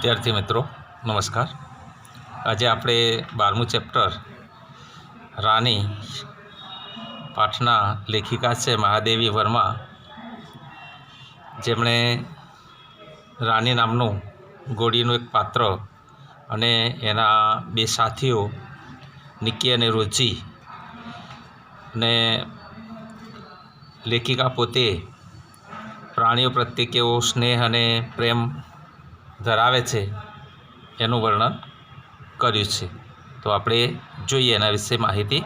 विद्यार्थी मित्रों नमस्कार। आज आपणे 12मुं चेप्टर रानी पाठना लेखिका है महादेवी वर्मा, जेमणे रानी नामनु गोड़ीनु एक पात्र अने एना बे साथीओ निक्की अने रोजी ने लेखिका पोते प्राणीओ प्रत्ये केवो स्नेह अने प्रेम धरावे छे एनुं वर्णन कर्युं छे। तो आपणे जोईए एना विषे माहिती।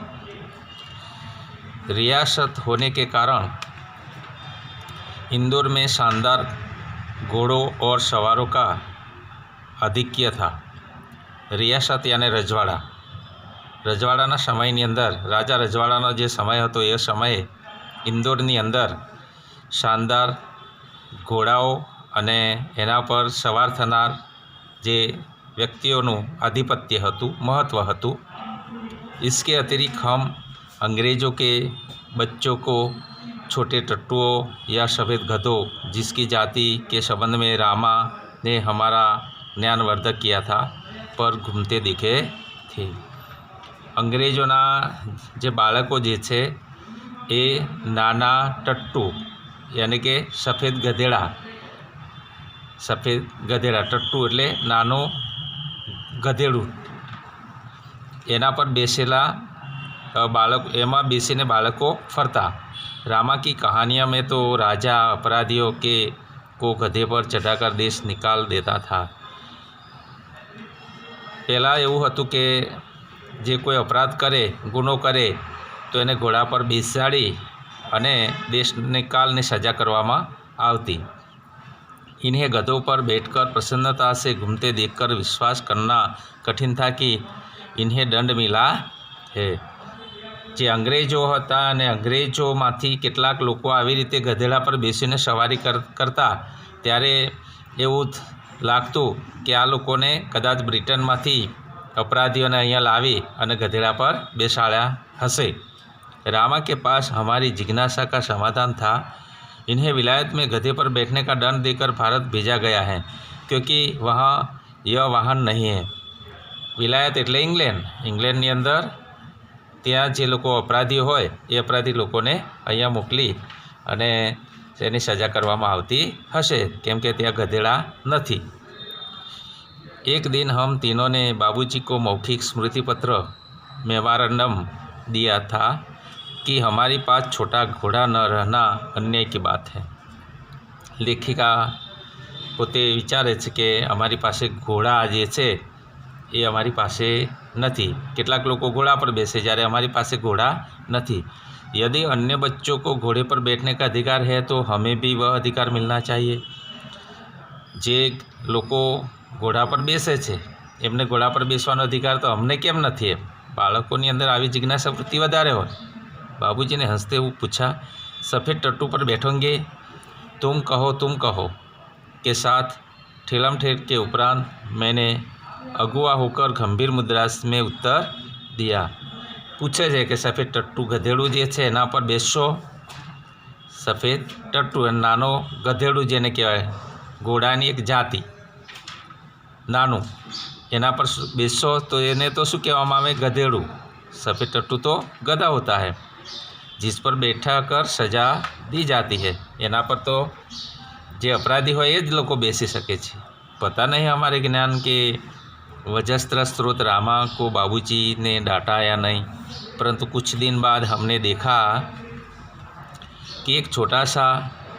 रियासत होने के कारण इंदौर में शानदार घोड़ों और सवारों का आधिक्य था। रियासत यानी रजवाड़ा। रजवाड़ाना समयनी अंदर राजा रजवाड़ानो जे समय हतो ए समये इंदौरनी अंदर शानदार घोड़ाओं अने एना पर सवार थनार जे व्यक्तिओनुं आधिपत्य हतुं, महत्व हतुं। इसके अतिरिक्त हम अंग्रेज़ों के बच्चों को छोटे टट्टुओं या सफ़ेद गधों जिसकी जाति के संबंध में रामा ने हमारा ज्ञानवर्धक किया था पर घूमते दिखे थे। अंग्रेजोना जे बाळको जे छे ए नाना टट्टू यानी के सफ़ेद गधेड़ा टट्टू एटले नानो गधेड़ू एना पर बेसेला बाळक एमां बेसीने बाळको फरता। रामा की कहानियों में तो राजा अपराधियों के को गधे पर चढ़ाकर देश निकाल देता था। पहला एवुं हतुं के जे कोई अपराध करे, गुनो करे तो एने घोड़ा पर बेसाड़ी अने देश निकालनी सजा करवामां आवती। इन्हें गधों पर बैठकर प्रसन्नता से घूमते देखकर विश्वास करना कठिन था कि इन्हें दंड मिला है। जे अंग्रेजों हता अने अंग्रेजोमांथी केटलाक लोको आवी रीते गधेड़ा पर बेसीने सवारी करता त्यारे एवुं लागतुं कि आ लोकोने कदाच ब्रिटनमांथी अपराधीओने अहींया लावी अने गधेड़ा पर बेसाड्या हशे। रामा के पास हमारी जिज्ञासा का समाधान था। इन्हें विलायत में गधे पर बैठने का दंड देकर भारत भेजा गया है क्योंकि वहाँ यह वाहन नहीं है। विलायत एटले इंग्लैंडनी अंदर त्यां जे लोको अपराधी होय ए अपराधी लोकोने अहींया मोकली अने तेनी सजा करवामां आवती हशे केम के त्यां गधेड़ा नथी। एक दिन हम तीनों ने बाबूजी को मौखिक स्मृति पत्र मेमोरेंडम दिया था कि हमारे पास छोटा घोड़ा न रहना अन्याय की बात है। लेखिका पोते विचारे छे के अमारी पासे घोड़ा जे छे ए अमारी पासे नथी। केटलाक लोको घोड़ा पर बेसे ज्यारे अमारी पासे घोड़ा नथी। यदि अन्य बच्चों को घोड़े पर बैठने का अधिकार है तो हमें भी वह अधिकार मिलना चाहिए। जे लोको घोड़ा पर बेसे छे एमने घोड़ा पर बेसवानो अधिकार तो अमने केम नथी। एम बाळकोनी अंदर आवी जिज्ञासा वृत्ति वधारे होय। बाबूजी ने हंसते हुए पूछा, सफ़ेद टट्टू पर बैठोगे? तुम कहो के साथ ठेलम ठेल के उपरांत मैंने अगुआ होकर गंभीर मुद्रा में उत्तर दिया। पूछे है कि सफ़ेद टट्टू गधेड़ू जे छे एना पर बेसो। सफ़ेद टट्टू नानो गधेड़ू जेने कहेवाय घोड़ानी एक जाति नानू एना पर बेसो तो एने तो शुं कहेवामां आवे गधेड़ू। सफ़ेद टट्टू तो गधा होता है जिस पर बैठा कर सजा दी जाती है। एना पर तो जे अपराधी हो ये लोग बेसी सके छे। पता नहीं हमारे ज्ञान के वजस्त्र स्रोत रामा को बाबूजी ने डांटा या नहीं, परंतु कुछ दिन बाद हमने देखा कि एक छोटा सा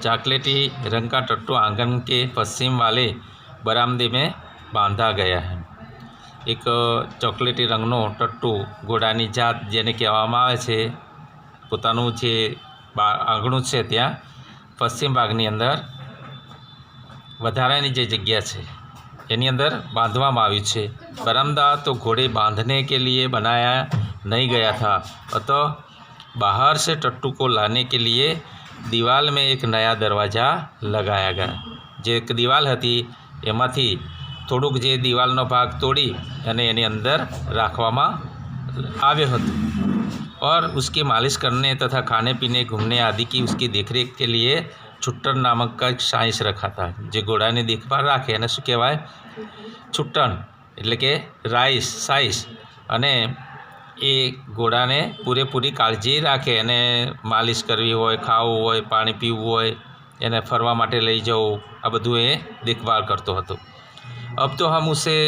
चॉकलेटी रंग का टट्टू आंगन के पश्चिम वाले बरामदे में बांधा गया है। एक चॉकलेटी रंगनो टट्टू घोड़ानी जात जेने कहेवामां आवे छे पोतानुं जे आंगणुं छे त्यां पश्चिम भागनी अंदर वधारानी जे जग्या छे एनी अंदर बांधवामां आव्युं छे। बरामदा तो घोड़े बांधने के लिए बनाया नहीं गया था, अतः बाहर से टट्टू को लाने के लिए दीवाल में एक नया दरवाज़ा लगाया गया। जे एक दीवाल हती एमांथी थोड़ुंक जे दीवालनो भाग तोड़ी अने एनी अंदर राखवामां आव्यो हतो और उसकी मालिश करने तथा खाने पीने, घूमने आदि की उसकी देखरेख के लिए છુટ્ટન નામક का एक साइंस रखा था। જે ઘોડાની દેખભાળ રાખે એને શું કહેવાય? છુટ્ટન એટલે કે રાઈસ સાઈસ। અને એ ઘોડાને પૂરેપૂરી કાળજી રાખે, એને માલિશ કરવી હોય, ખાવું હોય, પાણી પીવું હોય, એને ફરવા માટે લઈ જવું, આ બધું એ દેખભાળ કરતો હતો। अब तो हम उसे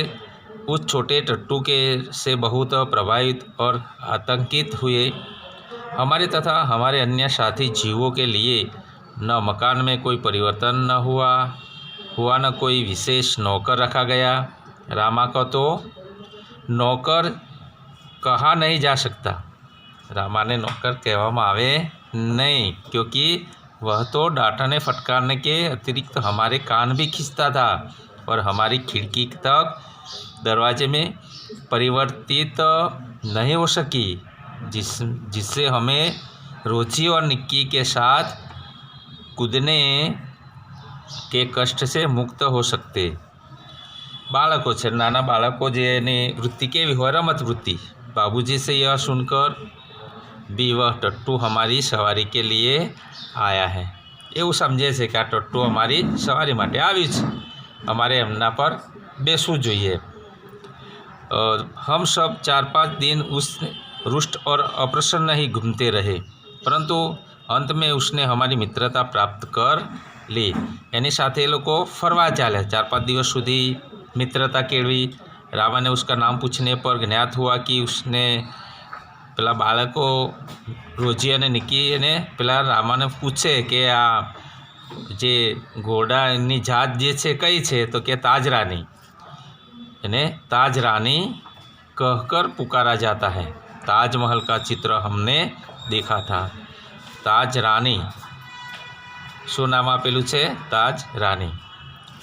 उस छोटे टट्टू के से बहुत प्रभावित और आतंकित हुए। हमारे तथा हमारे अन्य साथी जीवों के लिए न मकान में कोई परिवर्तन न हुआ न कोई विशेष नौकर रखा गया। रामा को तो नौकर कहा नहीं जा सकता। रामा ने नौकर कहवामां आवे नहीं, क्योंकि वह तो डांटने फटकारने के अतिरिक्त हमारे कान भी खींचता था और हमारी खिड़की तक दरवाजे में परिवर्तित नहीं हो सकी, जिससे हमें रोजी और निक्की के साथ कूदने के कष्ट से मुक्त हो सकते। बालकों से नाना बालकों जेनी वृत्ति केवी हो, रमत वृत्ति। बाबूजी से यह सुनकर भी वह टट्टू हमारी सवारी के लिए आया है। એવું સમજે છે કે આ ટટ્ટુ અમારી સવારી માટે આવ્યું છે, અમારે એમના પર બેસવું જોઈએ। हम सब 4-5 दिन उस रुष्ट और अप्रसन्न ही घूमते रहे, परंतु अंत में उसने हमारी मित्रता प्राप्त कर ली। एनी साथे लोग फरवा चाले 4-5 दिवस सुधी मित्रता केळवी। रामा ने उसका नाम पूछने पर ज्ञात हुआ कि उसने पेला बाळको रोजी अने निक्की ने पेला रामा ने पूछे कि आ जे घोड़ानी जात जे छे कई छे, तो के ताज रानी। इन्हें ताज रानी कहकर पुकारा जाता है। ताजमहल का चित्र हमने देखा था। ताज रानी शू नाम आपेलू छे? ताज रानी।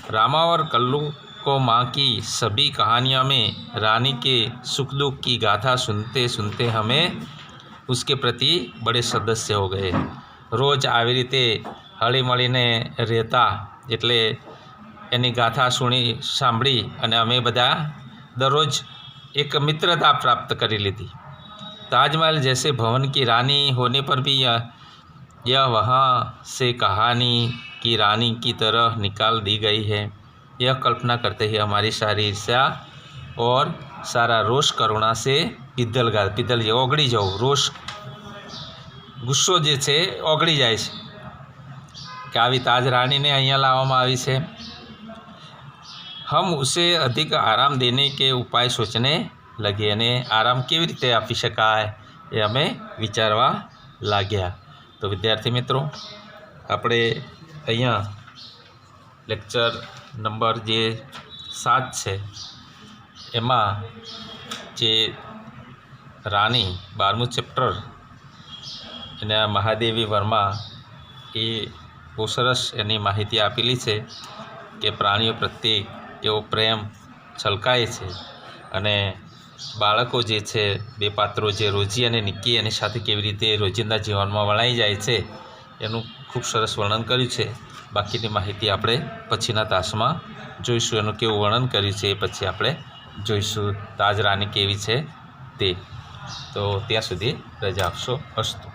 रामा और कल्लू को माँ की सभी कहानियों में रानी के सुख दुख की गाथा सुनते सुनते हमें उसके प्रति बड़े सदस्य हो गए। रोज આવી રીતે હળી મળીને રહેતા, એટલે એની ગાથા સાંભળી અને અમે બધા દરરોજ एक मित्रता प्राप्त करी ली थी। ताजमहल जैसे भवन की रानी होने पर भी यह वहाँ से कहानी की रानी की तरह निकाल दी गई है। यह कल्पना करते ही हमारी सारी ईर्ष्या और सारा रोष करुणा से पिघल जाए, ओगળી जाओ। रोष गुस्सो जे छे ओगળી जाए छे कि आवी ताज रानी ने अहींया लाववामां आवी छे। हम उसे अधिक आराम देने के उपाय सोचने लगे અને આરામ કેવી રીતે આપી શકાય એ અમે વિચારવા લાગ્યા। તો વિદ્યાર્થી મિત્રો, આપણે અહીંયા લેક્ચર નંબર જે 7 છે એમાં જે રાની 12મું ચેપ્ટર અને મહાદેવી વર્મા એ બહુ સરસ એની માહિતી આપેલી છે કે પ્રાણીઓ પ્રત્યે કેવો પ્રેમ છલકાય છે અને બાળકો જે છે, બે પાત્રો જે રોજી અને નિક્કી એની સાથે કેવી રીતે રોજિંદા જીવનમાં વણાઈ જાય છે એનું ખૂબ સરસ વર્ણન કર્યું છે। બાકીની માહિતી આપણે પછીના તાસમાં જોઈશું। એનું કેવું વર્ણન કર્યું છે એ પછી આપણે જોઈશું। તાજ રાની કેવી છે તે। તો ત્યાં સુધી રજા આપશો। અસ્તુ।